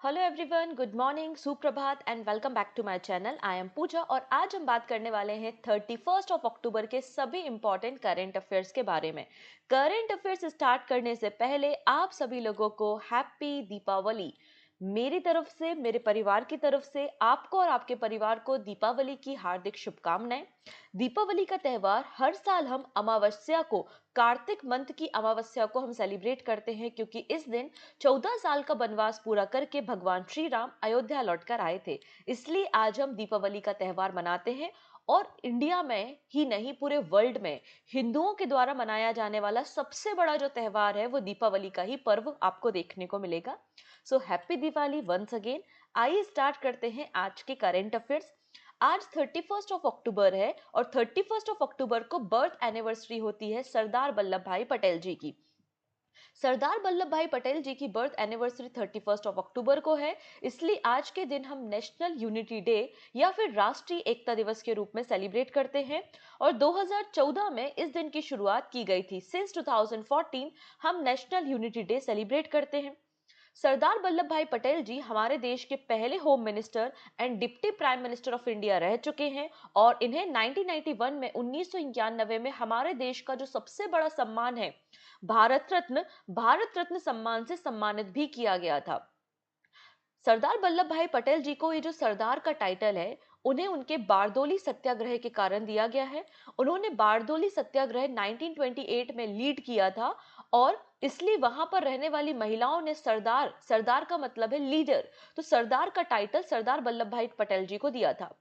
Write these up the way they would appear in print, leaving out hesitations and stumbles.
Hello everyone, good morning, सुप्रभात and welcome back to my channel. I am Pooja और आज हम बात करने वाले हैं 31 अक्टूबर के सभी इंपॉर्टेंट करंट अफेयर्स के बारे में। करंट अफेयर्स स्टार्ट करने से पहले आप सभी लोगों को हैप्पी दीपावली। मेरी तरफ से, मेरे परिवार की तरफ से आपको और आपके परिवार को दीपावली की हार्दिक शुभकामनाएं। दीपावली का त्यौहार हर साल हम अमावस्या को, कार्तिक मंथ की अमावस्या को हम सेलिब्रेट करते हैं क्योंकि इस दिन 14 साल का वनवास पूरा करके भगवान श्री राम अयोध्या लौटकर आए थे। इसलिए आज हम दीपावली का त्यौहार मनाते हैं और इंडिया में ही नहीं, पूरे वर्ल्ड में हिंदुओं के द्वारा मनाया जाने वाला सबसे बड़ा जो त्यौहार है वो दीपावली का ही पर्व आपको देखने को मिलेगा। So happy Diwali once again. आइए स्टार्ट करते हैं आज के करंट अफेयर्स। आज 31 अक्टूबर है और 31 अक्टूबर को बर्थ एनिवर्सरी होती है सरदार वल्लभ भाई पटेल जी की। सरदार वल्लभ भाई पटेल जी की बर्थ एनिवर्सरी 31 अक्टूबर को है, इसलिए आज के दिन हम नेशनल यूनिटी डे या फिर राष्ट्रीय एकता दिवस के रूप में सेलिब्रेट करते हैं। और 2014 में इस दिन की शुरुआत की गई थी। सिंस 2014 हम नेशनल यूनिटी डे सेलिब्रेट करते हैं। सरदार वल्लभ भाई पटेल जी हमारे देश के पहले home minister and deputy prime minister of India रह चुके हैं और इन्हें 1991 में 1991 में हमारे देश का जो सबसे बड़ा सम्मान है, भारत रत्न सम्मान से सम्मानित भी किया गया था। सरदार वल्लभ भाई पटेल जी को ये जो सरदार का टाइटल है, उन्हें उनके बारदोली सत्याग्रह के कारण दिया गया है। उन्होंने बारदोली सत्याग्रह 1928 में लीड किया था और इसलिए वहां पर रहने वाली महिलाओं ने सरदार, सरदार का मतलब है लीडर, तो सरदार का टाइटल सरदार वल्लभ भाई पटेल जी को दिया था।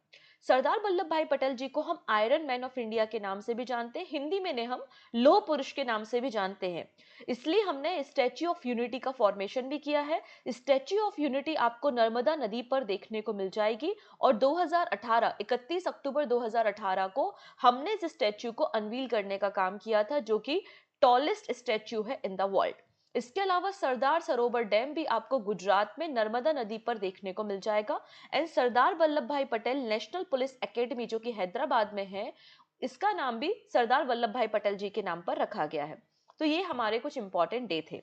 सरदार वल्लभ भाई पटेल जी को हम आयरन मैन ऑफ इंडिया के नाम से भी जानते हैं, हिंदी में ने हम लौह पुरुष के नाम से भी जानते हैं। इसलिए हमने स्टैच्यू ऑफ यूनिटी का फॉर्मेशन भी किया है। स्टैच्यू ऑफ यूनिटी आपको नर्मदा नदी पर देखने को मिल जाएगी और 2018 31 अक्टूबर 2018 को हमने इस स्टैच्यू को अनवील करने का काम किया था, जो कि टॉलेस्ट स्टैच्यू है इन द वर्ल्ड। इसके अलावा सरदार सरोवर डैम भी आपको गुजरात में नर्मदा नदी पर देखने को मिल जाएगा। एंड सरदार वल्लभ भाई पटेल नेशनल पुलिस एकेडमी जो कि हैदराबाद में है, इसका नाम भी सरदार वल्लभ भाई पटेल जी के नाम पर रखा गया है। तो ये हमारे कुछ इंपॉर्टेंट डे थे।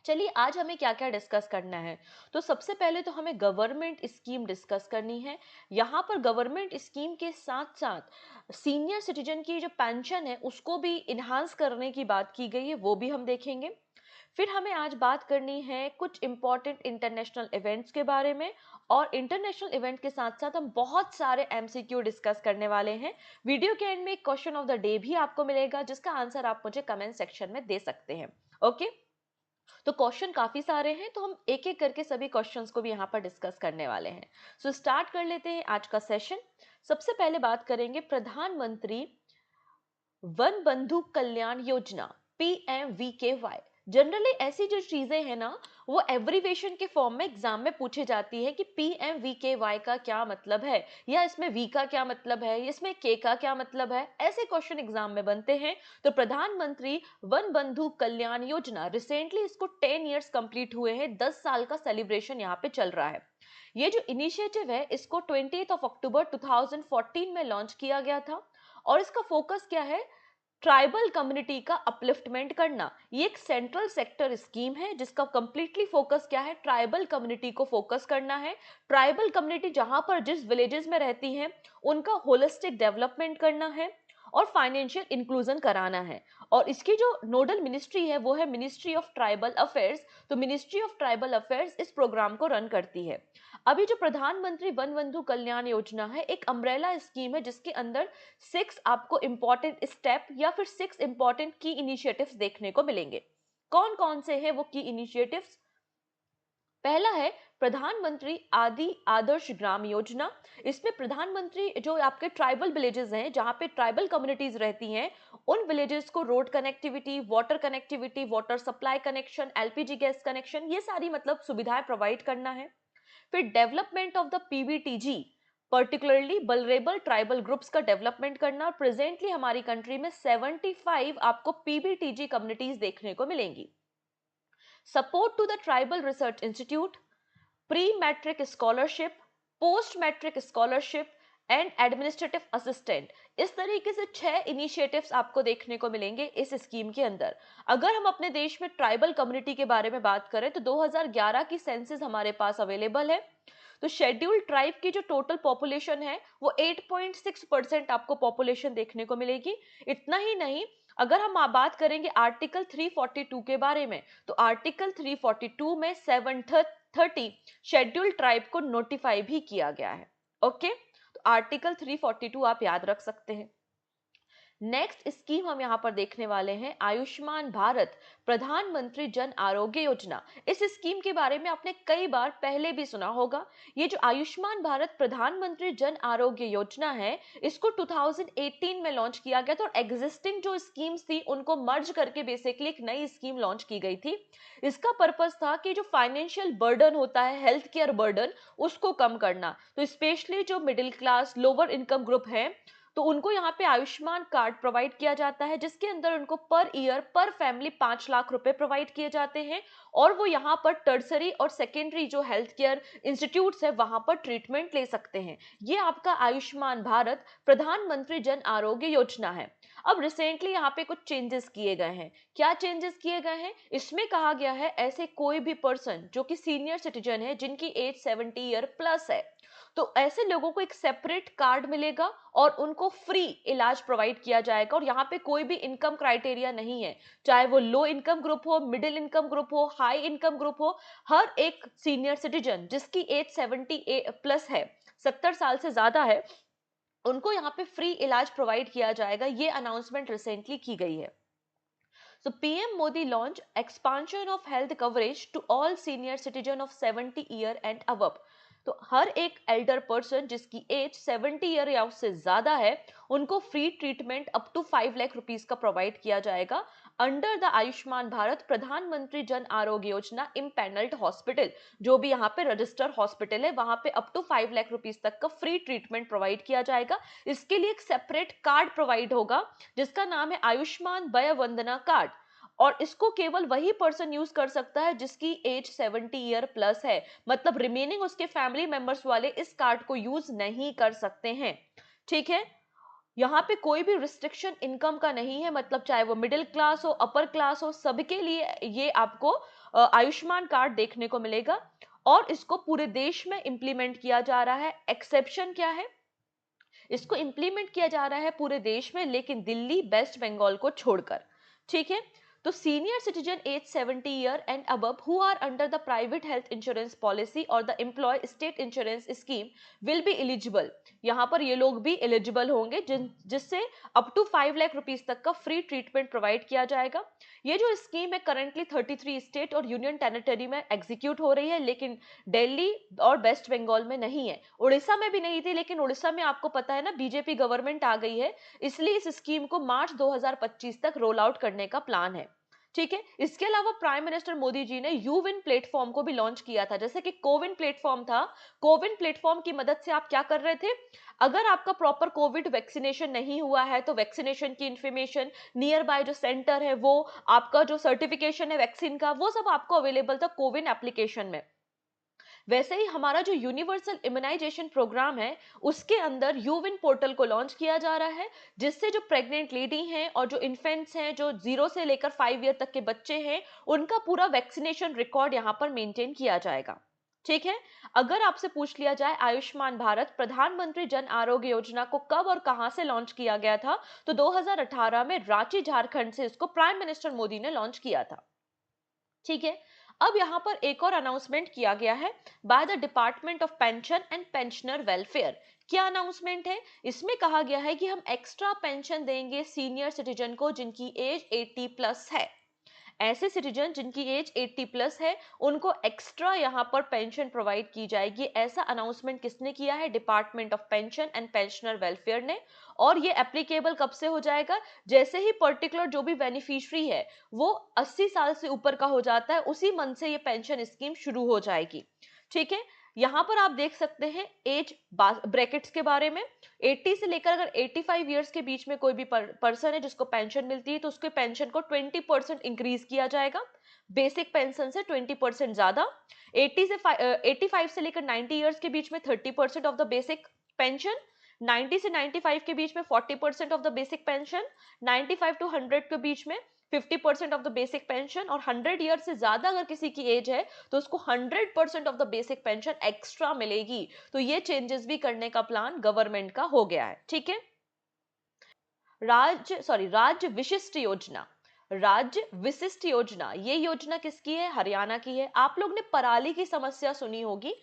चलिए आज हमें क्या क्या डिस्कस करना है। तो सबसे पहले तो हमें गवर्नमेंट स्कीम डिस्कस करनी है। यहाँ पर गवर्नमेंट स्कीम के साथ साथ सीनियर सिटीजन की जो पेंशन है उसको भी इन्हांस करने की बात की गई है, वो भी हम देखेंगे। फिर हमें आज बात करनी है कुछ इंपॉर्टेंट इंटरनेशनल इवेंट्स के बारे में और इंटरनेशनल इवेंट के साथ साथ हम बहुत सारे एमसीक्यू डिस्कस करने वाले हैं। वीडियो के एंड में एक क्वेश्चन ऑफ द डे भी आपको मिलेगा जिसका आंसर आप मुझे कमेंट सेक्शन में दे सकते हैं। ओके, तो क्वेश्चन काफी सारे हैं तो हम एक एक करके सभी क्वेश्चंस को भी यहाँ पर डिस्कस करने वाले हैं। सो स्टार्ट कर लेते हैं आज का सेशन। सबसे पहले बात करेंगे प्रधानमंत्री वन बंधु कल्याण योजना, PMVKY। जनरली ऐसी जो चीजें हैं ना, वो एब्रीवेशन के फॉर्म में एग्जाम में पूछे जाती है कि PMVKY का क्या मतलब है, या इसमें V का क्या मतलब है, इसमें K का क्या मतलब है, ऐसे क्वेश्चन एग्जाम में बनते हैं। तो प्रधानमंत्री वन बंधु कल्याण योजना, रिसेंटली इसको 10 इयर्स कंप्लीट हुए हैं, 10 साल का सेलिब्रेशन यहाँ पे चल रहा है। ये जो इनिशिएटिव है इसको 20 अक्टूबर 2014 में लॉन्च किया गया था और इसका फोकस क्या है, ट्राइबल कम्युनिटी का अपलिफ्टमेंट करना। ये एक सेंट्रल सेक्टर स्कीम है जिसका कंप्लीटली फोकस क्या है, ट्राइबल कम्युनिटी को फोकस करना है। ट्राइबल कम्युनिटी जहां पर जिस विलेजेस में रहती हैं उनका होलिस्टिक डेवलपमेंट करना है और फाइनेंशियल इंक्लूजन कराना है। और इसकी जो नोडल मिनिस्ट्री है वो है मिनिस्ट्री ऑफ ट्राइबल अफेयर्स। तो मिनिस्ट्री ऑफ ट्राइबल अफेयर्स इस प्रोग्राम को रन करती है। अभी जो प्रधानमंत्री वन बंधु कल्याण योजना है एक अम्ब्रेला स्कीम है जिसके अंदर 6 आपको इंपॉर्टेंट स्टेप या फिर 6 इंपॉर्टेंट की इनिशिएटिव्स देखने को मिलेंगे। कौन कौन से हैं वो की इनिशिएटिव्स? पहला है प्रधानमंत्री आदि आदर्श ग्राम योजना। इसमें प्रधानमंत्री जो आपके ट्राइबल विलेजेस हैं, जहां पे ट्राइबल कम्युनिटीज रहती हैं, उन विलेजेस को road connectivity, water supply connection, LPG gas connection, ये सारी मतलब सुविधाएं प्रोवाइड करना है। फिर development of the PBTG, particularly vulnerable tribal groups का डेवलपमेंट करना। प्रेजेंटली हमारी कंट्री में 75 आपको पीबीटीजी कम्युनिटीज देखने को मिलेंगी। Support to the tribal research institute, pre matric scholarship, post matric scholarship and administrative assistant. इस तरीके से 6 इनिशिएटिव्स आपको देखने को मिलेंगे इस स्कीम के अंदर। अगर हम अपने देश में ट्राइबल कम्युनिटी के बारे में बात करें तो 2011 की सेंसस हमारे पास अवेलेबल है। तो शेड्यूल्ड ट्राइब की जो टोटल पॉपुलेशन है वो 8.6% आपको पॉपुलेशन देखने को मिलेगी। इतना ही नहीं, अगर हम बात करेंगे आर्टिकल 342 के बारे में, तो आर्टिकल 342 में 730 शेड्यूल्ड ट्राइब को नोटिफाई भी किया गया है। ओके, तो आर्टिकल 342 आप याद रख सकते हैं। नेक्स्ट स्कीम हम यहां पर देखने वाले हैं आयुष्मान भारत प्रधानमंत्री जन आरोग्य योजना। इस स्कीम के बारे में आपने कई बार पहले भी सुना होगा। ये जो आयुष्मान भारत प्रधानमंत्री जन आरोग्य योजना है, इसको 2018 में लॉन्च किया गया था और एग्जिस्टिंग जो स्कीम्स थी उनको मर्ज करके बेसिकली एक नई स्कीम लॉन्च की गई थी। इसका पर्पस था कि जो फाइनेंशियल बर्डन होता है, हेल्थ केयर बर्डन, उसको कम करना। तो स्पेशली जो middle class lower income group है, तो उनको यहाँ पे आयुष्मान कार्ड प्रोवाइड किया जाता है, जिसके अंदर उनको पर ईयर पर फैमिली 5 लाख रुपए प्रोवाइड किए जाते हैं और वो यहाँ पर टर्सरी और सेकेंडरी जो हेल्थ केयर इंस्टीट्यूट्स है वहां पर ट्रीटमेंट ले सकते हैं। ये आपका आयुष्मान भारत प्रधानमंत्री जन आरोग्य योजना है। अब रिसेंटली यहाँ पे कुछ चेंजेस किए गए हैं। क्या चेंजेस किए गए हैं? इसमें कहा गया है ऐसे कोई भी पर्सन जो कि सीनियर सिटीजन है, जिनकी एज 70 ईयर प्लस है, तो ऐसे लोगों को एक सेपरेट कार्ड मिलेगा और उनको फ्री इलाज प्रोवाइड किया जाएगा। और यहाँ पे कोई भी इनकम क्राइटेरिया नहीं है, चाहे वो लो इनकम ग्रुप हो, मिडिल इनकम ग्रुप हो, हाई इनकम ग्रुप हो। हर एक सीनियर सिटीजन जिसकी एज 70 प्लस है, 70 साल से ज्यादा है, उनको यहाँ पे फ्री इलाज प्रोवाइड किया जाएगा। ये अनाउंसमेंट रिसेंटली की गई है। So PM Modi launched expansion of health coverage to all senior citizen of 70 year and above। तो हर एक एल्डर पर्सन जिसकी एज 70 ईयर या उससे ज्यादा है, उनको free treatment up to 5 lakh rupees का प्रोवाइड किया जाएगा अंडर द आयुष्मान भारत प्रधानमंत्री जन आरोग्य योजना इम्पैनल्ड हॉस्पिटल। जो भी यहाँ पे रजिस्टर हॉस्पिटल है वहां पे अप टू 5 लाख रुपीस तक का फ्री ट्रीटमेंट प्रोवाइड किया जाएगा। इसके लिए एक सेपरेट कार्ड प्रोवाइड होगा जिसका नाम है आयुष्मान वय वंदना कार्ड, और इसको केवल वही पर्सन यूज कर सकता है जिसकी एज 70 ईयर प्लस है। मतलब रिमेनिंग उसके फैमिली मेंबर्स वाले इस कार्ड को यूज नहीं कर सकते हैं। ठीक है, यहाँ पे कोई भी रिस्ट्रिक्शन इनकम का नहीं है। मतलब चाहे वो मिडिल क्लास हो, अपर क्लास हो, सबके लिए ये आपको आयुष्मान कार्ड देखने को मिलेगा और इसको पूरे देश में इंप्लीमेंट किया जा रहा है। एक्सेप्शन क्या है? इसको इंप्लीमेंट किया जा रहा है पूरे देश में, लेकिन दिल्ली, वेस्ट बंगाल को छोड़कर। ठीक है, तो senior citizen as 70 year and above who are under the private health insurance policy और the employee state insurance scheme will be eligible. यहाँ पर ये लोग भी एलिजिबल होंगे जिससे अप टू 5 लाख रुपीस तक का फ्री ट्रीटमेंट प्रोवाइड किया जाएगा। ये जो स्कीम है करंटली 33 स्टेट और यूनियन टेरिटरी में एग्जीक्यूट हो रही है, लेकिन दिल्ली और वेस्ट बंगाल में नहीं है। उड़ीसा में भी नहीं थी, लेकिन उड़ीसा में आपको पता है ना, बीजेपी गवर्नमेंट आ गई है, इसलिए इस स्कीम को मार्च 2025 तक रोल आउट करने का प्लान है। ठीक है, इसके अलावा प्राइम मिनिस्टर मोदी जी ने यूविन प्लेटफॉर्म को भी लॉन्च किया था। जैसे कि कोविन प्लेटफॉर्म था, कोविन प्लेटफॉर्म की मदद से आप क्या कर रहे थे, अगर आपका प्रॉपर कोविड वैक्सीनेशन नहीं हुआ है तो वैक्सीनेशन की इंफॉर्मेशन, नियर बाय जो सेंटर है वो, आपका जो सर्टिफिकेशन है वैक्सीन का, वो सब आपको अवेलेबल था कोविन एप्लीकेशन में। वैसे ही हमारा जो यूनिवर्सल इम्यूनाइजेशन प्रोग्राम है, उसके अंदर यूविन पोर्टल को लॉन्च किया जा रहा है, जिससे जो प्रेग्नेंट लेडी हैं और जो इन्फेंट्स हैं, जो 0 से लेकर 5 ईयर तक के बच्चे हैं, उनका पूरा वैक्सीनेशन रिकॉर्ड यहाँ पर मेंटेन किया जाएगा। ठीक है, अगर आपसे पूछ लिया जाए आयुष्मान भारत प्रधानमंत्री जन आरोग्य योजना को कब और कहां से लॉन्च किया गया था, तो 2018 में रांची, झारखंड से इसको प्राइम मिनिस्टर मोदी ने लॉन्च किया था। ठीक है, अब यहां पर एक और अनाउंसमेंट किया गया है by the department of pension and pensioner welfare. क्या अनाउंसमेंट है? इसमें कहा गया है कि हम एक्स्ट्रा पेंशन देंगे सीनियर सिटीजन को जिनकी एज 80 प्लस है। ऐसे सिटीजन जिनकी एज 80 प्लस है, उनको एक्स्ट्रा यहाँ पर पेंशन प्रोवाइड की जाएगी। ऐसा अनाउंसमेंट किसने किया है? Department of pension and pensioner welfare ने। और ये एप्लीकेबल कब से हो जाएगा? जैसे ही पर्टिकुलर जो भी बेनिफिशियरी है वो 80 साल से ऊपर का हो जाता है, उसी मंथ से ये पेंशन स्कीम शुरू हो जाएगी। ठीक है, यहाँ पर आप देख सकते हैं एज ब्रैकेट्स के बारे में। 80 से लेकर अगर 85 इयर्स के बीच में कोई भी पर्सन है जिसको पेंशन मिलती है, तो उसके पेंशन को 20% इंक्रीज किया जाएगा, बेसिक पेंशन से 20% ज्यादा। 85 से लेकर 90 इयर्स के बीच में 30% ऑफ द बेसिक पेंशन, 90 से 95 के बीच में 40% of the basic pension, 95 to 100 के बीच में 50% ऑफ द बेसिक पेंशन, और 100 ईयर से ज्यादा अगर किसी की एज है तो उसको 100% of the basic pension extra मिलेगी। तो ये चेंजेस भी करने का प्लान गवर्नमेंट का हो गया है। ठीक है। राज्य विशिष्ट योजना, राज्य विशिष्ट योजना, ये योजना किसकी है? हरियाणा की है। आप लोग ने पराली की समस्या सुनी होगी।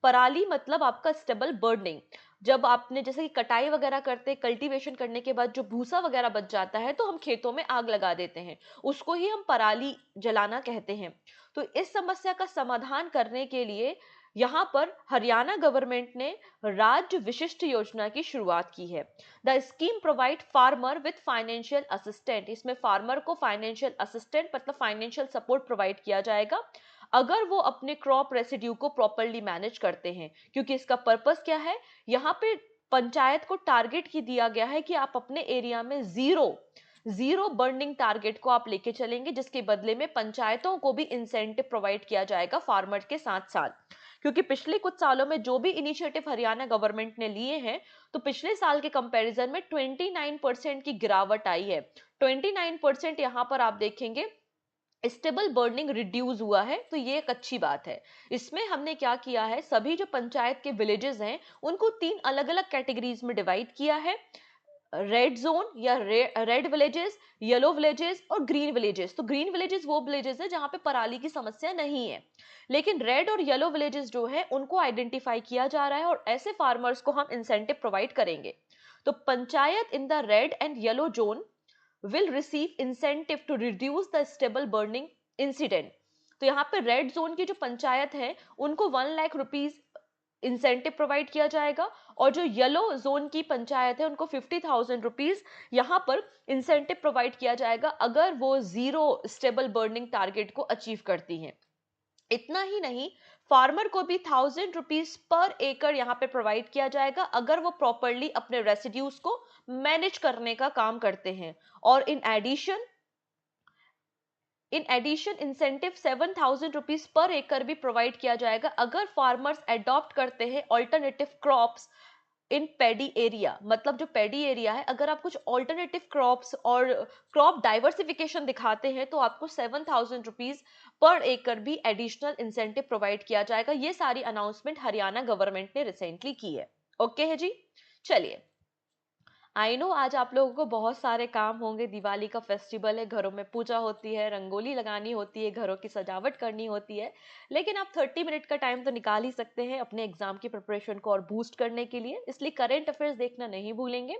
पराली मतलब आपका स्टेबल बर्निंग। जब आपने जैसे कि कटाई वगैरह करते, कल्टीवेशन करने के बाद जो भूसा वगैरह बच जाता है तो हम खेतों में आग लगा देते हैं, उसको ही हम पराली जलाना कहते हैं। तो इस समस्या का समाधान करने के लिए यहाँ पर हरियाणा गवर्नमेंट ने राज्य विशिष्ट योजना की शुरुआत की है। The scheme provide farmer with financial assistant, इसमें फार्मर को फाइनेंशियल असिस्टेंट मतलब फाइनेंशियल सपोर्ट प्रोवाइड किया जाएगा अगर वो अपने क्रॉप रेसिड्यू को प्रॉपर्ली मैनेज करते हैं। क्योंकि इसका पर्पस क्या है, यहाँ पे पंचायत को टारगेट ही दिया गया है कि आप अपने एरिया में जीरो बर्निंग टारगेट को आप लेके चलेंगे, जिसके बदले में पंचायतों को भी इंसेंटिव प्रोवाइड किया जाएगा फार्मर के साथ साथ। क्योंकि पिछले कुछ सालों में जो भी इनिशिएटिव हरियाणा गवर्नमेंट ने लिए हैं, तो पिछले साल के कंपैरिजन में 29% की गिरावट आई है। 29% यहाँ पर आप देखेंगे स्टेबल बर्निंग रिड्यूस हुआ है, तो ये एक अच्छी बात है। इसमें हमने क्या किया है, सभी जो पंचायत के विलेजेस हैं उनको 3 अलग अलग कैटेगरीज में डिवाइड किया है। रेड जोन या रेड विलेजेस, येलो विलेजेस और ग्रीन विलेजेस। तो ग्रीन विलेजेस वो विलेजेस है जहां पे पराली की समस्या नहीं है, लेकिन रेड और येलो विलेजेस जो है उनको आइडेंटिफाई किया जा रहा है और ऐसे फार्मर्स को हम इंसेंटिव प्रोवाइड करेंगे। तो panchayat in the red and yellow zone will receive incentive to reduce the stable burning incident। तो यहाँ पे रेड जोन की जो पंचायत है उनको 1 लाख रुपीज इंसेंटिव प्रोवाइड किया जाएगा, और जो येलो जोन की पंचायत है उनको 50,000 रुपीज यहाँ पर इंसेंटिव प्रोवाइड किया जाएगा अगर वो जीरो स्टेबल बर्निंग टारगेट को अचीव करती हैं। इतना ही नहीं, फार्मर को भी 1,000 रुपीज पर एकड़ यहाँ पे प्रोवाइड किया जाएगा अगर वो प्रॉपरली अपने रेसिड्यूज को मैनेज करने का काम करते हैं। और in addition incentive 7,000 rupees per एकड़ भी प्रोवाइड किया जाएगा अगर फार्मर्स एडॉप्ट करते हैं ऑल्टरनेटिव क्रॉप्स इन पेडी एरिया। मतलब जो पेडी एरिया है, अगर आप कुछ ऑल्टरनेटिव क्रॉप्स और क्रॉप डाइवर्सिफिकेशन दिखाते हैं तो आपको 7,000 रुपीज पर एकड़ भी एडिशनल इंसेंटिव प्रोवाइड किया जाएगा। ये सारी अनाउंसमेंट हरियाणा गवर्नमेंट ने रिसेंटली की है। ओके है जी। चलिए, आई नो आज आप लोगों को बहुत सारे काम होंगे, दिवाली का फेस्टिवल है, घरों में पूजा होती है, रंगोली लगानी होती है, घरों की सजावट करनी होती है, लेकिन आप 30 मिनट का टाइम तो निकाल ही सकते हैं अपने एग्जाम की प्रिपरेशन को और बूस्ट करने के लिए। इसलिए करेंट अफेयर्स देखना नहीं भूलेंगे।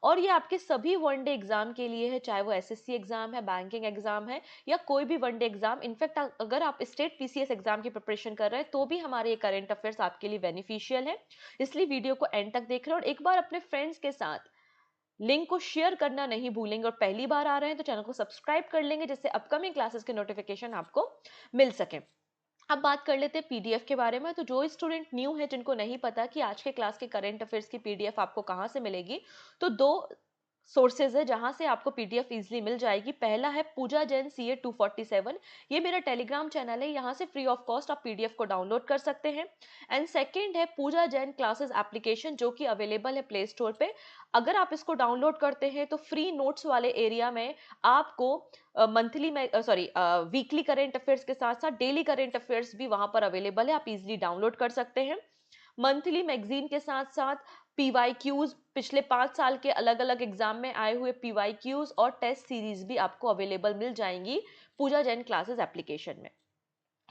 और ये आपके सभी वनडे एग्जाम के लिए है, चाहे वो एसएससी एग्जाम है, बैंकिंग एग्जाम है या कोई भी वनडे एग्जाम। इनफैक्ट अगर आप स्टेट पीसीएस एग्जाम की प्रिपरेशन कर रहे हैं तो भी हमारे ये करेंट अफेयर्स आपके लिए बेनिफिशियल है। इसलिए वीडियो को एंड तक देख रहे हैं और एक बार अपने फ्रेंड्स के साथ लिंक को शेयर करना नहीं भूलेंगे। और पहली बार आ रहे हैं तो चैनल को सब्सक्राइब कर लेंगे जिससे अपकमिंग क्लासेस के नोटिफिकेशन आपको मिल सके। अब बात कर लेते हैं पीडीएफ के बारे में। तो जो स्टूडेंट न्यू है, जिनको नहीं पता कि आज के क्लास के करंट अफेयर्स की पीडीएफ आपको कहां से मिलेगी, तो दो सोर्सेज है जहां से आपको पीडीएफ इजीली मिल जाएगी। पहला है पूजा जैन सीए 247, ये मेरा टेलीग्राम चैनल है, यहाँ से फ्री ऑफ कॉस्ट आप पीडीएफ को डाउनलोड कर सकते हैं। एंड सेकंड है पूजा जैन क्लासेस एप्लीकेशन, जो कि अवेलेबल है प्ले स्टोर पे। अगर आप इसको डाउनलोड करते हैं तो फ्री नोट्स वाले एरिया में आपको मंथली में वीकली करेंट अफेयर्स के साथ साथ डेली करेंट अफेयर्स भी वहां पर अवेलेबल है, आप इजीली डाउनलोड कर सकते हैं। मंथली मैगजीन के साथ साथ पीवाईक्यूज, पिछले 5 साल के अलग अलग एग्जाम में आए हुए पीवाईक्यूज और टेस्ट सीरीज भी आपको अवेलेबल मिल जाएंगी पूजा जैन क्लासेस एप्लीकेशन में।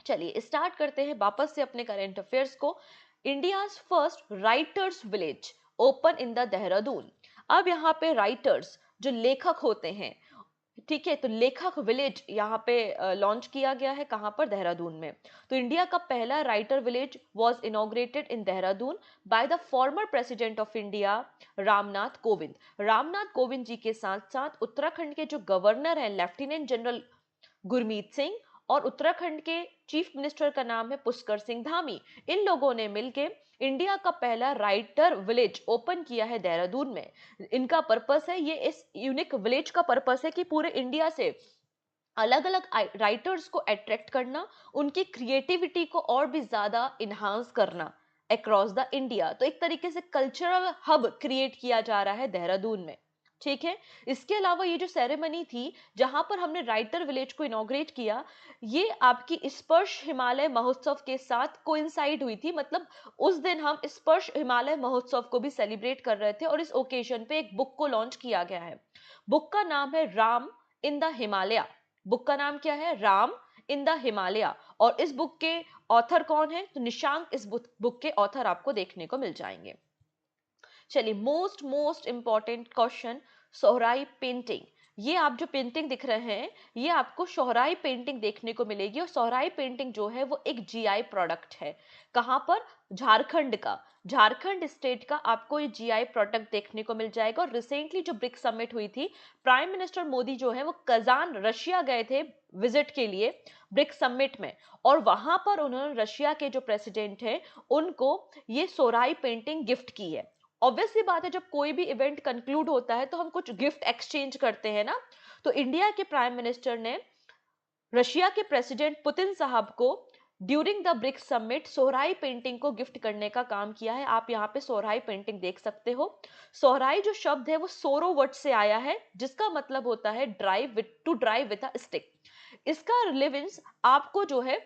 चलिए स्टार्ट करते हैं वापस से अपने करंट अफेयर्स को। India's first writers village open in the Dehradun. अब यहाँ पे राइटर्स जो लेखक होते हैं, ठीक है, तो लेखक विलेज यहाँ पे लॉन्च किया गया है। कहाँ पर? देहरादून में। तो इंडिया का पहला writer village was inaugurated in Dehradun by the former president of India Ramnath Kovind. Ramnath Kovind ji के साथ साथ उत्तराखंड के जो गवर्नर हैं लेफ्टिनेंट जनरल गुरमीत सिंह, और उत्तराखंड के चीफ मिनिस्टर का नाम है पुष्कर सिंह धामी। इन लोगों ने मिलकर इंडिया का पहला राइटर विलेज ओपन किया है देहरादून में। इनका पर्पस है, ये इस यूनिक विलेज का पर्पस है कि पूरे इंडिया से अलग अलग राइटर्स को अट्रैक्ट करना, उनकी क्रिएटिविटी को और भी ज्यादा इन्हांस करना। Across the India. तो एक तरीके से कल्चरल हब क्रिएट किया जा रहा है देहरादून में, ठीक है। इसके अलावा ये जो सेरेमनी थी जहां पर हमने राइटर विलेज को इनॉग्रेट किया, ये आपकी स्पर्श हिमालय महोत्सव के साथ कोइंसाइड हुई थी। मतलब उस दिन हम स्पर्श हिमालय महोत्सव को भी सेलिब्रेट कर रहे थे और इस ओकेजन पे एक बुक को लॉन्च किया गया है। बुक का नाम है Ram in the Himalaya. Book का नाम क्या है? Ram in the Himalaya. और इस बुक के ऑथर कौन है? तो निशांक इस बुक के ऑथर आपको देखने को मिल जाएंगे। चलिए, most most important question, Sohrai painting. ये आप जो पेंटिंग दिख रहे हैं, ये आपको सोहराई पेंटिंग देखने को मिलेगी। और सोहराई पेंटिंग जो है वो एक जीआई प्रोडक्ट है। कहां पर? झारखंड का, झारखंड स्टेट का आपको ये जीआई प्रोडक्ट देखने को मिल जाएगा। और रिसेंटली जो ब्रिक्स समिट हुई थी, प्राइम मिनिस्टर मोदी जो है वो कजान रशिया गए थे विजिट के लिए ब्रिक्स समिट में, और वहां पर उन्होंने रशिया के जो प्रेसिडेंट हैं उनको ये सोहराई पेंटिंग गिफ्ट की है। ऑब्वियसली बात है, जब कोई भी इवेंट कंक्लूड होता है तो हम कुछ गिफ्ट एक्सचेंज करते हैं ना। तो इंडिया के प्राइम मिनिस्टर ने रशिया के प्रेसिडेंट पुतिन साहब को during the BRICS summit Sohrai painting को गिफ्ट करने का काम किया है। आप यहाँ पे सोहराई पेंटिंग देख सकते हो। सोहराई जो शब्द है वो सोरो वर्ड से आया है, जिसका मतलब होता है drive with, to drive with a stick. इसका रिलेवेंस आपको जो है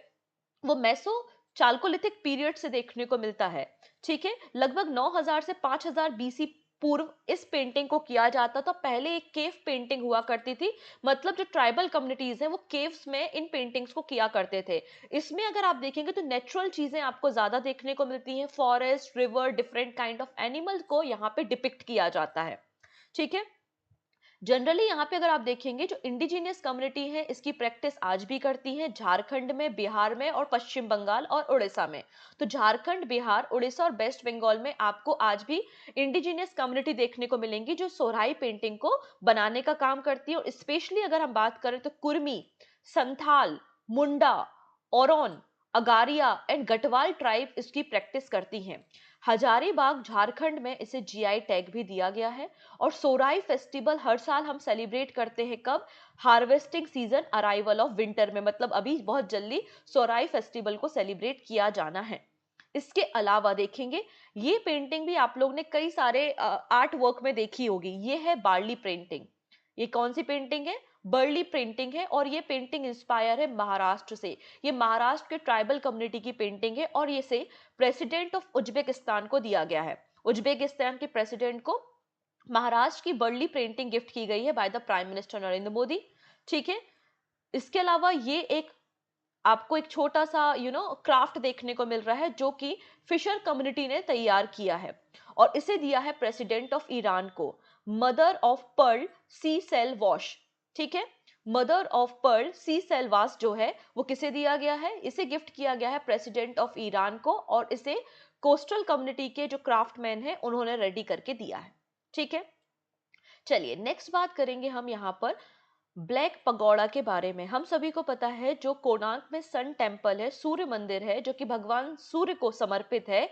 वो मेसो चाल्कोलिथिक पीरियड से देखने को मिलता है, ठीक है। लगभग 9000 से 5000 बीसी पूर्व इस पेंटिंग को किया जाता था। पहले एक केव पेंटिंग हुआ करती थी, मतलब जो ट्राइबल कम्युनिटीज हैं वो केव्स में इन पेंटिंग्स को किया करते थे। इसमें अगर आप देखेंगे तो नेचुरल चीजें आपको ज्यादा देखने को मिलती हैं। Forest, river, different kind of animals को यहाँ पे डिपिक्ट किया जाता है, ठीक है। जनरली यहाँ पे अगर आप देखेंगे जो इंडिजिनियस कम्युनिटी है इसकी प्रैक्टिस आज भी करती है झारखंड में, बिहार में और पश्चिम बंगाल और उड़ीसा में। तो झारखंड, बिहार, उड़ीसा और वेस्ट बंगाल में आपको आज भी इंडिजिनियस कम्युनिटी देखने को मिलेंगी जो सोहराई पेंटिंग को बनाने का काम करती है। और स्पेशली अगर हम बात करें तो कुर्मी, संथाल, मुंडा, Aron, Agariya and Garhwal tribe इसकी प्रैक्टिस करती हैं। हजारीबाग झारखंड में इसे जीआई टैग भी दिया गया है। और सोहराई फेस्टिवल हर साल हम सेलिब्रेट करते हैं कब? Harvesting season, arrival of winter में। मतलब अभी बहुत जल्दी सोहराई फेस्टिवल को सेलिब्रेट किया जाना है। इसके अलावा देखेंगे, ये पेंटिंग भी आप लोग ने कई सारे आर्ट वर्क में देखी होगी। ये है बार्ली पेंटिंग। ये कौन सी पेंटिंग है? बर्ली पेंटिंग है। और ये पेंटिंग इंस्पायर है महाराष्ट्र से। ये महाराष्ट्र के ट्राइबल कम्युनिटी की पेंटिंग है और ये से प्रेसिडेंट ऑफ उज्बेकिस्तान को दिया गया है। उज्बेकिस्तान के प्रेसिडेंट को महाराष्ट्र की बर्ली पेंटिंग गिफ्ट की गई है by the prime minister Narendra Modi, ठीक है। इसके अलावा ये एक आपको एक छोटा सा क्राफ्ट देखने को मिल रहा है जो कि फिशर कम्युनिटी ने तैयार किया है और इसे दिया है प्रेसिडेंट ऑफ ईरान को। Mother of pearl sea shell wash, ठीक है। Mother of pearl sea shell wash जो है वो किसे दिया गया है? इसे गिफ्ट किया गया है प्रेसिडेंट ऑफ ईरान को, और इसे कोस्टल कम्युनिटी के जो क्राफ्टमैन है उन्होंने रेडी करके दिया है, ठीक है। चलिए नेक्स्ट बात करेंगे हम यहाँ पर ब्लैक पगोड़ा के बारे में। हम सभी को पता है जो कोणार्क में सन टेम्पल है, सूर्य मंदिर है जो कि भगवान सूर्य को समर्पित है,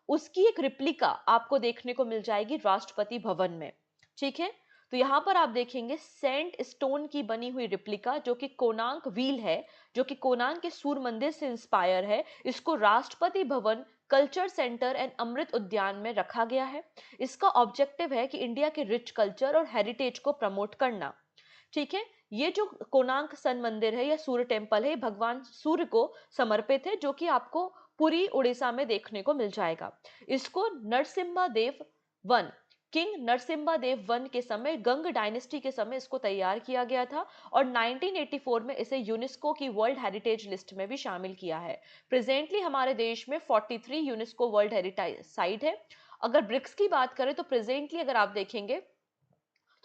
उसकी एक रिप्लिका आपको देखने को मिल जाएगी राष्ट्रपति भवन में, ठीक है। तो यहाँ पर आप देखेंगे सैंड स्टोन की बनी हुई रिप्लिका जो कि कोणार्क व्हील है, जो कि कोणार्क के सूर्य मंदिर से इंस्पायर है। इसको Rashtrapati Bhavan, culture centre and अमृत उद्यान में रखा गया है। इसका ऑब्जेक्टिव है कि इंडिया के रिच कल्चर और हेरिटेज को प्रमोट करना, ठीक है। ये जो कोणार्क सन मंदिर है या सूर्य टेम्पल है, भगवान सूर्य को समर्पित है, जो कि आपको पुरी उड़ीसा में देखने को मिल जाएगा। इसको नरसिम्हा देव वन, किंग नरसिम्हा देव वन के समय, गंग डायनेस्टी के समय इसको तैयार किया गया था और 1984 में इसे यूनेस्को की वर्ल्ड हेरिटेज लिस्ट में भी शामिल किया है। प्रेजेंटली हमारे देश में 43 यूनेस्को वर्ल्ड हेरिटेज साइट है। अगर ब्रिक्स की बात करें तो प्रेजेंटली अगर आप देखेंगे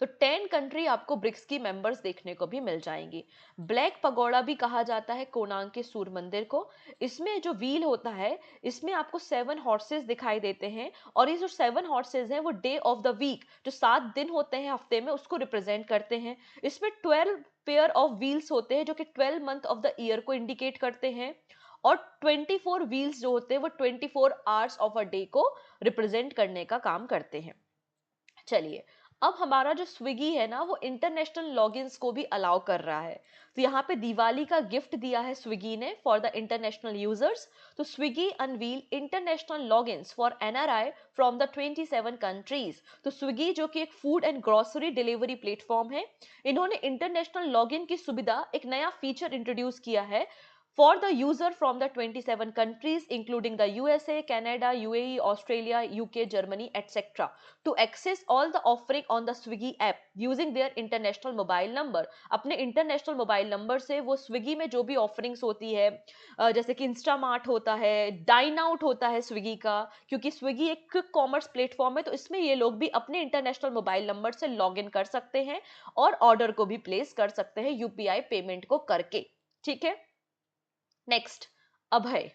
तो 10 कंट्री आपको ब्रिक्स की मेंबर्स देखने को भी मिल जाएंगी। ब्लैक पगोड़ा भी कहा जाता है कोणार्क के सूर्य मंदिर को। इसमें जो व्हील होता है, इसमें आपको 7 हॉर्सेस दिखाई देते हैं और ये जो 7 हॉर्सेस हैं वो डे ऑफ द वीक, जो 7 दिन होते हैं हफ्ते में, उसको रिप्रेजेंट करते हैं। इसमें 12 पेयर ऑफ व्हील्स होते हैं जो कि 12 मंथ ऑफ द ईयर को इंडिकेट करते हैं। और 24 व्हील्स जो होते हैं वो 24 आवर्स ऑफ अ डे को रिप्रेजेंट करने का काम करते हैं। चलिए अब हमारा जो स्विगी है ना वो इंटरनेशनल लॉगिन्स को भी अलाउ कर रहा है। तो यहाँ पे दिवाली का गिफ्ट दिया है स्विगी ने फॉर द इंटरनेशनल यूजर्स। तो Swiggy unveil international logins for NRI from the 27 countries. तो स्विगी जो कि एक food and grocery delivery platform है, इन्होंने इंटरनेशनल लॉगिन की सुविधा, एक नया फीचर इंट्रोड्यूस किया है for the user from the 27 countries including the USA, Canada, UAE, Australia, UK, Germany, etc. to access all the offering on the Swiggy app using their international mobile number। अपने international mobile number से वो Swiggy में जो भी offerings होती है, जैसे कि इंस्टामार्ट होता है, डाइन आउट होता है स्विगी का, क्योंकि स्विगी एक क्विक कॉमर्स प्लेटफॉर्म है, तो इसमें ये लोग भी अपने इंटरनेशनल मोबाइल नंबर से लॉग इन कर सकते हैं और ऑर्डर को भी प्लेस कर सकते हैं यूपीआई पेमेंट को करके। ठीक है, नेक्स्ट, अभय।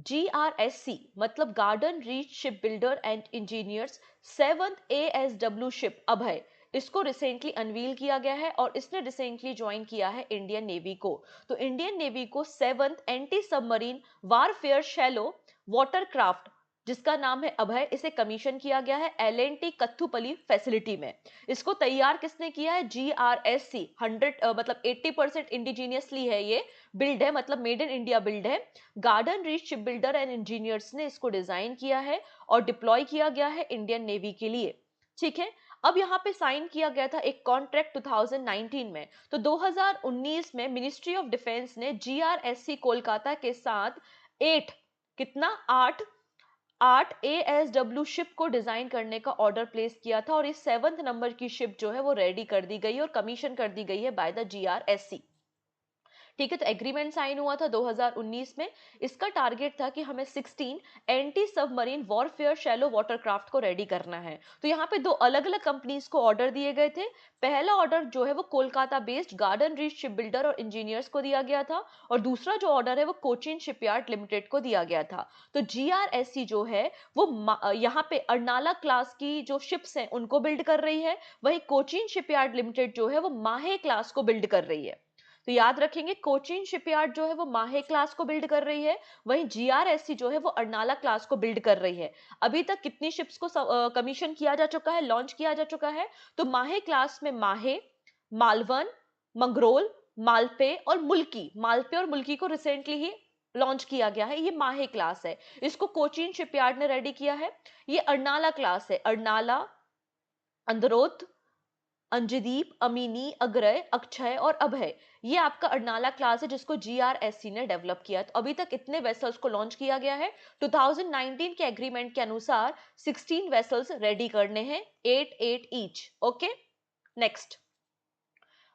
GRSC मतलब garden reach ship builder and engineers 7th ASW ship Abhay, इसको रिसेंटली अनवील किया गया है और इसने रिसेंटली ज्वाइन किया है इंडियन नेवी को। तो इंडियन नेवी को 7th anti submarine warfare shallow watercraft जिसका नाम है अभय, इसे कमीशन किया गया है LNT कत्थुपली फैसिलिटी में। इसको तैयार किसने किया है? GRSC 100 मतलब 80% इंडिजीनियसली है, ये बिल्ड है, मतलब मेड इन इंडिया बिल्ड है। Garden reach ship builder and engineers ने इसको डिजाइन किया है और डिप्लॉय किया गया है इंडियन नेवी के लिए। ठीक है, अब यहाँ पे साइन किया गया था एक कॉन्ट्रैक्ट 2019 में। तो 2019 में मिनिस्ट्री ऑफ डिफेंस ने GRSC कोलकाता के साथ 8 कितना 8 ASW शिप को डिजाइन करने का ऑर्डर प्लेस किया था और इस 7th नंबर की शिप जो है वो रेडी कर दी गई और कमीशन कर दी गई है बाय द GRSC। ठीक है, तो एग्रीमेंट साइन हुआ था 2019 में। इसका टारगेट था कि हमें 16 anti submarine warfare shallow watercraft को रेडी करना है। तो यहाँ पे दो अलग अलग कंपनीज को ऑर्डर दिए गए थे। पहला ऑर्डर जो है वो Kolkata based garden reach ship builder और इंजीनियर्स को दिया गया था और दूसरा जो ऑर्डर है वो कोचिन शिपयार्ड लिमिटेड को दिया गया था। तो GRSC जो है वो यहाँ पे अर्नाला क्लास की जो शिप्स हैं उनको बिल्ड कर रही है, वहीं कोचिन शिपयार्ड लिमिटेड जो है वो माहे क्लास को बिल्ड कर रही है। तो याद रखेंगे, कोचिन शिपयार्ड जो है वो माहे क्लास को बिल्ड कर रही है, वहीं GRSC जो है वो अर्नाला क्लास को बिल्ड कर रही है। अभी तक कितनी शिप्स को कमीशन किया जा चुका है, लॉन्च किया जा चुका है? तो माहे क्लास में माहे, मालवन, मंगरोल, मालपे और मुल्की, मालपे और मुल्की को रिसेंटली ही लॉन्च किया गया है। ये माहे क्लास है, इसको कोचिन शिपयार्ड ने रेडी किया है। ये अर्नाला क्लास है, अर्नाला, अंदरोत, अंजदीप, अमीनी, अग्रय, अक्षय और अभय, ये आपका अर्नाला क्लास है जिसको GRSC ने डेवलप किया। तो अभी तक इतने वेसल्स को लॉन्च किया गया है। 2019 के एग्रीमेंट के अनुसार 16 वेसल्स रेडी करने हैं, 8 ईच। ओके, नेक्स्ट,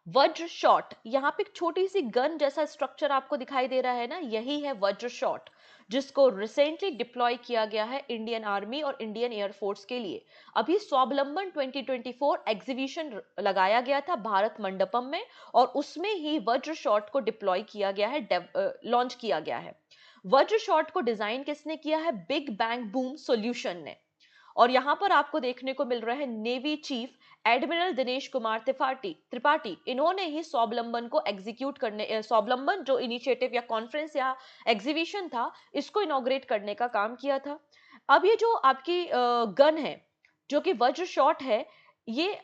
वज्र शॉट। यहाँ पे एक छोटी सी गन जैसा स्ट्रक्चर आपको दिखाई दे रहा है ना, यही है वज्र शॉट, जिसको रिसेंटली डिप्लॉय किया गया है इंडियन आर्मी और इंडियन एयरफोर्स के लिए। अभी स्वावलंबन 2024 एग्जीबिशन लगाया गया था भारत मंडपम में और उसमें ही वज्र शॉट को डिप्लॉय किया गया है, लॉन्च किया गया है। वज्र शॉट को डिजाइन किसने किया है? बिग बैंग बूम सॉल्यूशन ने। और यहां पर आपको देखने को मिल रहा है navy chief admiral Dinesh Kumar Tripathi, इन्होंने ही स्वावलंबन को एग्जीक्यूट करने, स्वावलंबन जो इनिशिएटिव या कॉन्फ्रेंस या एग्जीबिशन था, इसको इनॉग्रेट करने का काम किया था। अब ये जो आपकी गन है जो कि वज्र शॉट है, ये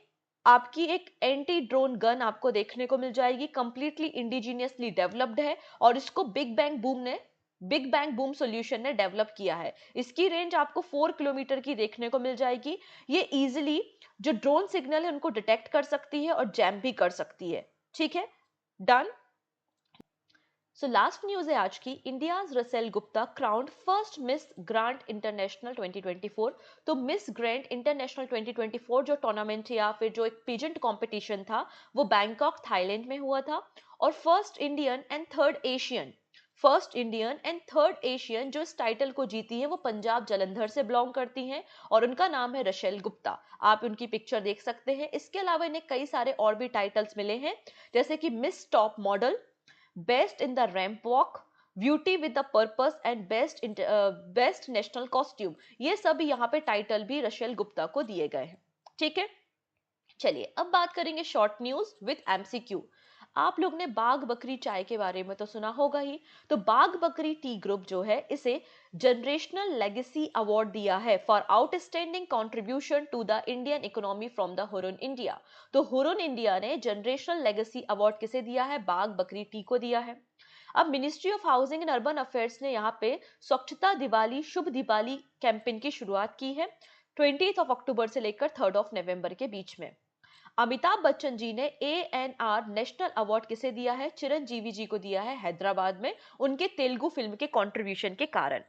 आपकी एक एंटी ड्रोन गन आपको देखने को मिल जाएगी, कंप्लीटली इंडिजीनियसली डेवलप्ड है और इसको बिग बैंग बूम सॉल्यूशन ने डेवलप किया है। इसकी रेंज आपको 4 किलोमीटर की देखने को मिल जाएगी। ये इजीली जो ड्रोन सिग्नल है उनको डिटेक्ट कर सकती है और जैम भी कर सकती है। ठीक है, डन। सो लास्ट न्यूज है आज की, India's Russell Gupta crowned first miss grant international 2024। तो मिस ग्रांट इंटरनेशनल 2024 जो टूर्नामेंट या फिर जो एक पीजेंट कंपटीशन था वो बैंकॉक थाईलैंड में हुआ था और first Indian and third Asian जो इस टाइटल को जीती है वो पंजाब जालंधर से बिलोंग करती हैं और उनका नाम है रशेल गुप्ता। आप उनकी पिक्चर देख सकते हैं। इसके अलावा इन्हें कई सारे और भी टाइटल्स मिले हैं, जैसे कि miss top model, best in the ramp walk, beauty with the purpose and best national costume. ये सब यहाँ पे टाइटल भी रशेल गुप्ता को दिए गए हैं। ठीक है, चलिए अब बात करेंगे शॉर्ट न्यूज विद MCQ। आप लोग ने बाघ बकरी चाय के बारे में तो सुना होगा ही। तो बाघ बकरी टी ग्रुप जो है इसे जनरेशनल लेगेसी अवार्ड दिया है for outstanding contribution to the Indian economy from the Hurun India. तो हुरुन इंडिया ने जनरेशनल लेगेसी अवार्ड किसे दिया है? बाघ बकरी टी को दिया है। अब ministry of housing and urban affairs ने यहाँ पे स्वच्छता दिवाली शुभ दिवाली कैंपेन की शुरुआत की है 20 अक्टूबर से लेकर 3 नवंबर के बीच में। अमिताभ बच्चन जी ने ANR नेशनल अवार्ड किसे दिया है? चिरंजीवी जी को दिया है हैदराबाद में, उनके तेलुगु फिल्म के कंट्रीब्यूशन के कारण।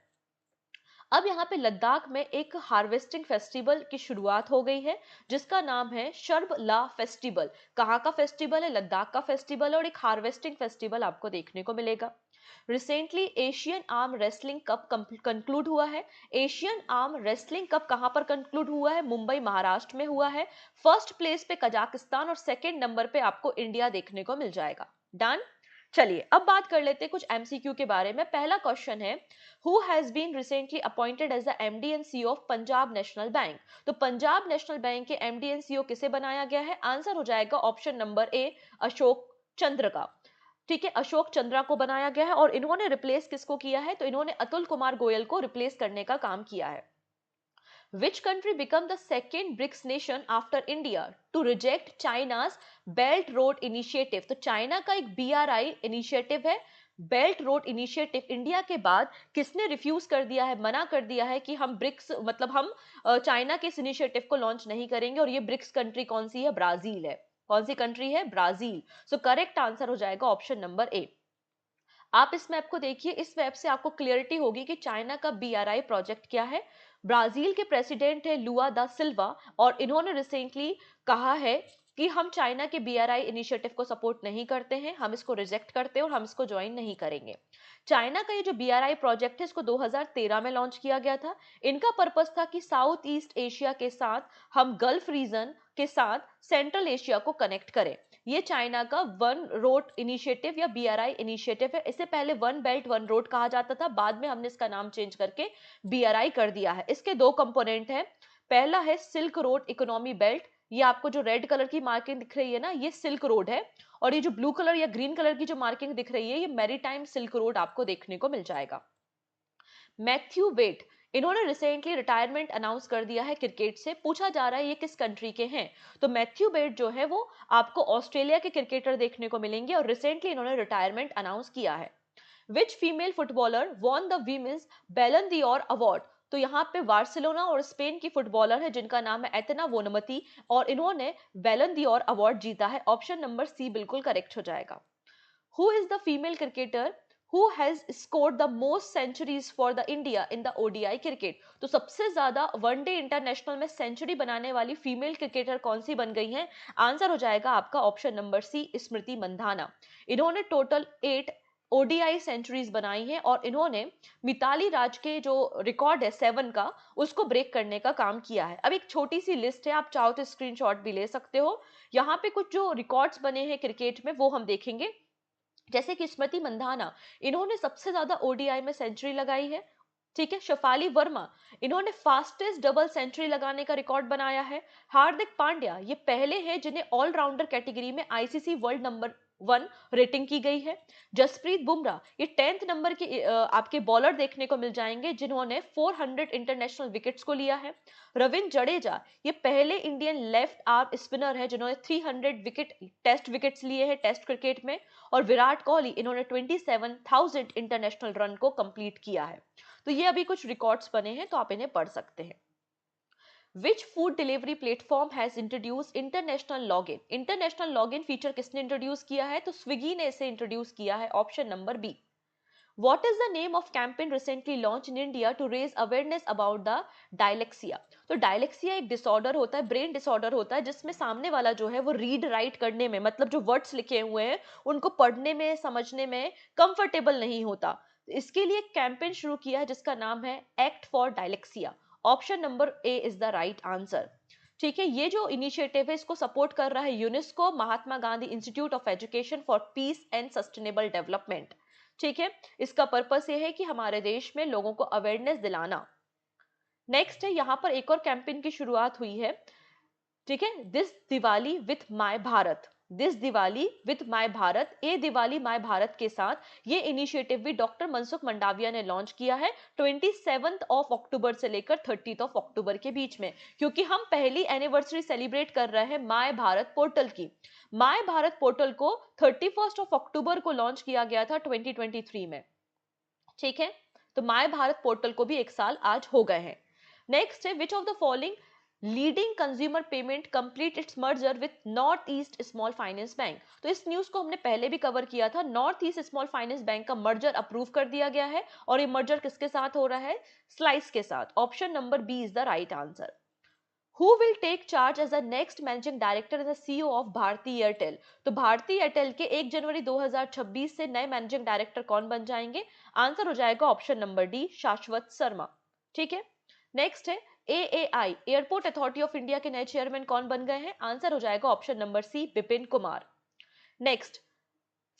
अब यहाँ पे लद्दाख में एक हार्वेस्टिंग फेस्टिवल की शुरुआत हो गई है जिसका नाम है शर्ब ला फेस्टिवल। कहाँ का फेस्टिवल है? लद्दाख का फेस्टिवल है और एक हार्वेस्टिंग फेस्टिवल आपको देखने को मिलेगा। Recently Asian arm wrestling cup conclude हुआ है। एशियन आर्म रेसलिंग कप कहां पर कंक्लूड हुआ है? मुंबई महाराष्ट्र में हुआ है। फर्स्ट प्लेस पे कजाकिस्तान और सेकंड नंबर पे आपको इंडिया देखने को मिल जाएगा। डन। चलिए अब बात कर लेते हैं कुछ एमसीक्यू के बारे में। पहला क्वेश्चन है, who has been recently appointed as the MD and CEO of Punjab National Bank? तो पंजाब नेशनल बैंक के एमडी एंड सीईओ किसे बनाया गया है? आंसर हो जाएगा option number A, Ashok Chandra का। ठीक है, अशोक चंद्रा को बनाया गया है। और इन्होंने रिप्लेस किसको किया है? तो इन्होंने अतुल कुमार गोयल को रिप्लेस करने का काम किया है। Which country became the second BRICS nation after India to reject China's Belt Road Initiative? तो चाइना का एक BRI इनिशिएटिव है, बेल्ट रोड इनिशिएटिव। इंडिया के बाद किसने रिफ्यूज कर दिया है, मना कर दिया है कि हम ब्रिक्स मतलब हम चाइना के इस इनिशिएटिव को लॉन्च नहीं करेंगे। और ये ब्रिक्स कंट्री कौन सी है? ब्राजील है। कौन सी कंट्री है? ब्राजील। सो करेक्ट आंसर हो जाएगा ऑप्शन नंबर ए। आप इस मैप को देखिए, इस मैप से आपको क्लियरिटी होगी कि चाइना का BRI प्रोजेक्ट क्या है। ब्राजील के प्रेसिडेंट है लुआ दा सिल्वा और इन्होंने रिसेंटली कहा है कि हम चाइना के BRI इनिशिएटिव को सपोर्ट नहीं करते हैं, हम इसको रिजेक्ट करते हैं और हम इसको ज्वाइन नहीं करेंगे। चाइना का ये जो BRI प्रोजेक्ट है इसको 2013 में लॉन्च किया गया था। इनका पर्पस था कि साउथ ईस्ट एशिया के साथ हम गल्फ रीजन के साथ सेंट्रल एशिया को कनेक्ट करें। ये चाइना का वन रोड इनिशिएटिव या BRI इनिशिएटिव है। इससे पहले वन बेल्ट वन रोड कहा जाता था, बाद में हमने इसका नाम चेंज करके BRI कर दिया है। इसके दो कंपोनेंट हैं। पहला है सिल्क रोड इकोनॉमी बेल्ट। ये आपको जो रेड कलर की मार्किंग दिख रही है ना, ये सिल्क रोड है। और ये जो ब्लू कलर या ग्रीन कलर की जो मार्किंग दिख रही है, ये मैरीटाइम सिल्क रोड आपको देखने को मिल जाएगा। मैथ्यू वेट, इन्होंने रिसेंटली रिटायरमेंट अनाउंस कर दिया है क्रिकेट से। पूछा जा रहा है ये किस कंट्री के हैं? तो मैथ्यू वेट जो है वो आपको ऑस्ट्रेलिया के क्रिकेटर देखने को मिलेंगे और रिसेंटली इन्होंने रिटायरमेंट अनाउंस किया है। Which female footballer won the women's Ballon d'Or award? तो यहाँ पे बार्सिलोना और स्पेन की फुटबॉलर है जिनका नाम है एतना वोनमती और इन्होंने बैलन दी'ओर अवार्ड जीता है। ऑप्शन नंबर सी बिल्कुल करेक्ट हो जाएगा। Who is the female cricketer who has scored the most centuries for the India in the ODI cricket? तो सबसे ज्यादा वनडे इंटरनेशनल में सेंचुरी बनाने वाली फीमेल क्रिकेटर कौन सी बन गई हैं? आंसर हो जाएगा आपका ऑप्शन नंबर सी, स्मृति मंधाना। इन्होंने टोटल 8 ODI सेंचुरीज बनाई हैं और इन्होंने मिताली राज के जो रिकॉर्ड है 7 का, उसको ब्रेक करने का काम किया है। अब एक छोटी सी लिस्ट है, आप चाहो तो स्क्रीनशॉट भी ले सकते हो। यहाँ पे कुछ जो रिकॉर्ड्स बने हैं क्रिकेट में वो हम देखेंगे। जैसे कि स्मृति मंधाना, इन्होंने सबसे ज्यादा ODI में सेंचुरी लगाई है। ठीक है। शफाली वर्मा, इन्होंने फास्टेस्ट डबल सेंचुरी लगाने का रिकॉर्ड बनाया है। हार्दिक पांड्या, ये पहले हैं जिन्हें ऑलराउंडर कैटेगरी में ICC वर्ल्ड नंबर 1 रेटिंग की गई है। जसप्रीत बुमराह, ये 10th नंबर के आपके बॉलर देखने को मिल जाएंगे जिन्होंने 400 इंटरनेशनल विकेट्स को लिया है। रविंद्र जडेजा, ये पहले इंडियन लेफ्ट आर्म स्पिनर है जिन्होंने 300 विकेट टेस्ट विकेट्स लिए हैं टेस्ट क्रिकेट में। और विराट कोहली, इन्होंने 27,000 इंटरनेशनल रन को कंप्लीट किया है। तो ये अभी कुछ रिकॉर्ड्स बने हैं तो आप इन्हें पढ़ सकते हैं। Which food delivery platform has introduced international login? International login feature किसने इंट्रोड्यूस किया है? तो स्विगी ने इसे इंट्रोड्यूस किया है। Option number B. What is the name of campaign recently launched in India to raise awareness about the dyslexia? तो dyslexia एक डिसऑर्डर होता है, ब्रेन डिसऑर्डर होता है जिसमें सामने वाला जो है वो रीड राइट करने में, मतलब जो वर्ड्स लिखे हुए हैं उनको पढ़ने में समझने में कंफर्टेबल नहीं होता। इसके लिए एक कैंपेन शुरू किया है जिसका नाम है act for dyslexia. Option number A is the right answer. ठीक है। ये जो इनिशिएटिव है इसको सपोर्ट कर रहा है UNESCO, Mahatma Gandhi institute of education for piece and sustainable development. ठीक है। इसका पर्पस ये है कि हमारे देश में लोगों को अवेयरनेस दिलाना। नेक्स्ट है, यहां पर एक और कैंपेन की शुरुआत हुई है। ठीक है, this Diwali with my Bharat. This Diwali with my Bharat, A Diwali my Bharat के साथ ये इनिशिएटिव भी डॉक्टर मनसुख मंडाविया ने लॉन्च किया है 27 ऑफ अक्टूबर से लेकर 30 ऑफ अक्टूबर के बीच में, क्योंकि हम पहली एनिवर्सरी सेलिब्रेट कर रहे हैं माय भारत पोर्टल की। माय भारत पोर्टल को 31 ऑफ अक्टूबर को लॉन्च किया गया था 2023 में। ठीक है, तो माय भारत पोर्टल को भी एक साल आज हो गए हैं। नेक्स्ट है, which of the following leading consumer payment complete it's merger with north east small finance bank. तो इस न्यूज को हमने पहले भी कवर किया था। North east small finance bank का मर्जर अप्रूव कर दिया गया है, और ये मर्जर किसके साथ हो रहा है? स्लाइस के साथ। Option number B is the right answer. Who will take charge as the next managing director and the CEO of Bharti Airtel? तो भारती एयरटेल के 1 जनवरी 2026 से नए मैनेजिंग डायरेक्टर कौन बन जाएंगे? आंसर हो जाएगा ऑप्शन नंबर डी, शाश्वत शर्मा। ठीक है, नेक्स्ट है, AAI airport authority of India के नए चेयरमैन कौन बन गए हैं? आंसर हो जाएगा option number C, Vipin Kumar. Next,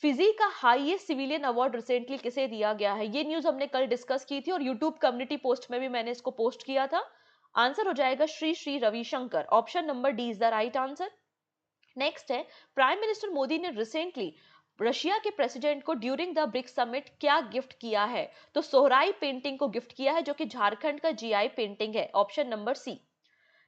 Fiji का हाईएस्ट सिविलियन अवार्ड रिसेंटली किसे दिया गया है? ये न्यूज हमने कल डिस्कस की थी और यूट्यूब कम्युनिटी पोस्ट में भी मैंने इसको पोस्ट किया था। आंसर हो जाएगा Shri Shri Ravishankar. Option number D is the right answer. Next है, प्राइम मिनिस्टर मोदी ने रिसेंटली रशिया के प्रेसिडेंट को ड्यूरिंग द ब्रिक्स समिट क्या गिफ्ट किया है? तो सोहराई पेंटिंग को गिफ्ट किया है, जो कि झारखंड का GI पेंटिंग है। Option number C.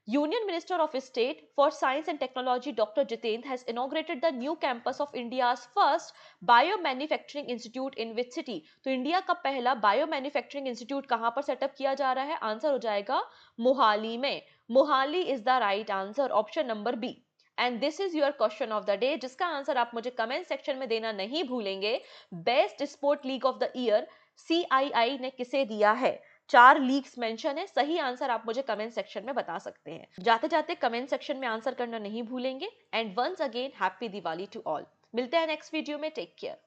Union Minister of State for Science and Technology Dr. Jitendra has inaugurated the new campus of India's first Biomanufacturing Institute in which city? तो इंडिया का पहला बायोमैन्युफैक्चरिंग इंस्टीट्यूट कहां पर सेटअप किया जा रहा है? आंसर हो जाएगा मोहाली में। Mohali is the right answer, option number B. And this is your question of the day, जिसका आंसर आप मुझे कमेंट सेक्शन में देना नहीं भूलेंगे। Best sport league of the year CII ने किसे दिया है? 4 लीग्स मेंशन है। सही आंसर आप मुझे कमेंट सेक्शन में बता सकते हैं। जाते जाते कमेंट सेक्शन में आंसर करना नहीं भूलेंगे। And once again happy Diwali to all. मिलते हैं नेक्स्ट वीडियो में। Take care.